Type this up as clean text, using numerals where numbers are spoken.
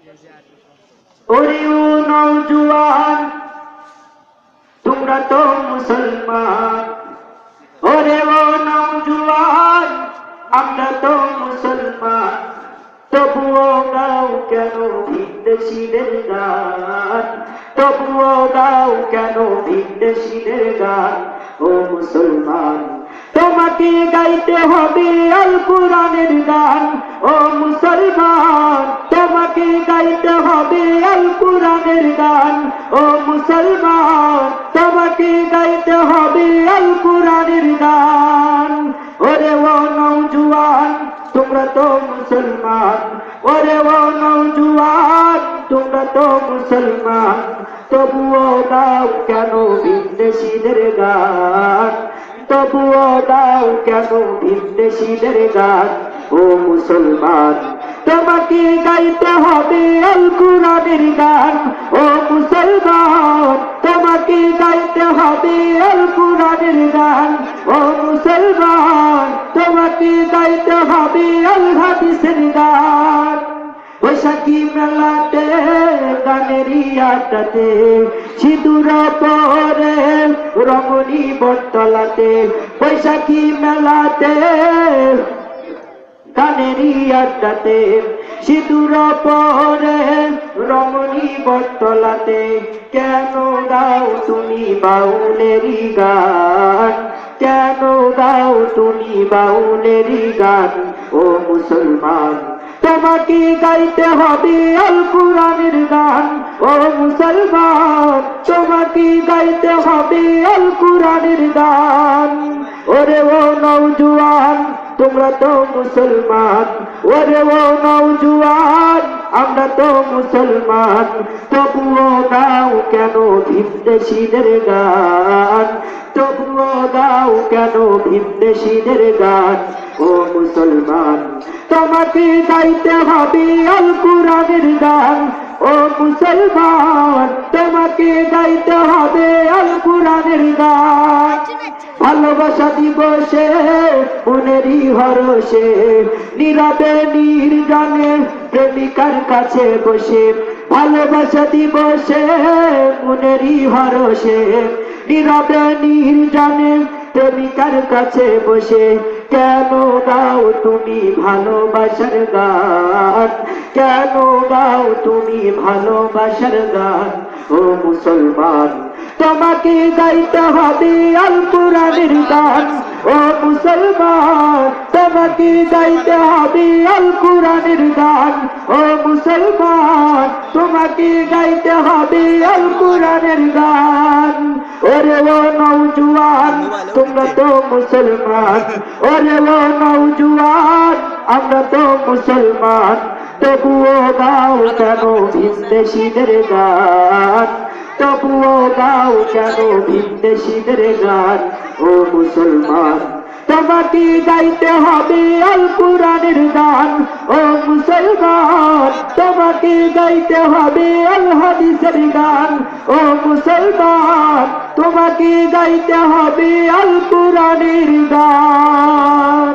ওরে ও নওজোয়ান তোমরা তো মুসলমান, ওরে ও নওজোয়ান আমরা তো মুসলমান, তবুও গাও কেন ভিনদেশীদের গান, তবুও গাও কেন ভিনদেশীদের গান। ও মুসলমান তোমাকে গাইতে হবে আল কুরআনের গান, ও মুসলমান তোমাকে গাইতে হবে আল কুরআনের গান, ও মুসলমান তোমাকে গাইতে হবে আল কুরআনের গান। ওরে ও নওজোয়ান তোমরা তো মুসলমান, ওরে ও নওজোয়ান তোমরা তো মুসলমান, তবুও দাও কেন ভিনদেশীদের গান, তবুও দাও কেন ভিনদেশীদের গান। ও মুসলমান তোমাকে গাইতে হবে আল কুরআনের গান, ও মুসলমান তোমাকে গাইতে হবে আল কুরআনের গান, ও মুসলমান তোমাকে গাইতে হবে আল হাদিসের গান। বৈশাখী মেলাতে গানেরই আড্ডাতে সিঁদুর পরে রমণী বটতলাতে, বৈশাখী মেলাতে গানেরই আড্ডাতে সিঁদুর পরে রমণী বটতলাতে, কেন গাও তুমি বাউলেরই গান, কেন গাও তুমি বাউলেরই গান। ও মুসলমান তোমাকে গাইতে হবে আল কুরআনের গান, ও মুসলমান তোমাকে গাইতে হবে আল কুরআনের গান। ওরে ও নওজোয়ান তোমরা তো মুসলমান, ওরে ও নওজোয়ান আমরা তো মুসলমান, তবুও গাও কেন ভিনদেশীদের গান, তবুও গাও কেন ভিনদেশীদের গান। ও মুসলমান তোমাকে গাইতে হবে আল কুরআনের গান, ও মুসলমান তোমাকে গাইতে হবে আল কুরআনের গান। ভালোবাসা দিবসে মনেরই হরষে নীরবে নির্জনে প্রেমিকার কাছে বসে, ভালোবাসা দিবসে মনেরই হরষে নীরবে নির্জনে প্রেমিকার কাছে বসে, কেন গাও তুমি ভালোবাসার গান, কেন গাও তুমি ভালোবাসার গান। ও মুসলমান তোমাকে গাইতে হবে আল কুরআনের গান, ও মুসলমান তোমাকে গাইতে হবে আল কুরআনের গান, ও মুসলমান তোমাকে গাইতে হবে আল কুরআনের গান। ওরে ও নওজোয়ান তোমরা তো মুসলমান, ওরে ও নওজোয়ান আমরা তো মুসলমান, তবুও গাও কেন ভিনদেশীদের গান, তবুও গাও কেন ভিনদেশীদের গান। ও মুসলমান তোমাকে গাইতে হবে আল কুরআনের গান, ও মুসলমান তোমাকে গাইতে হবে আল হাদিসের গান, ও মুসলমান তোমাকে গাইতে হবে আল কুরআনের গান।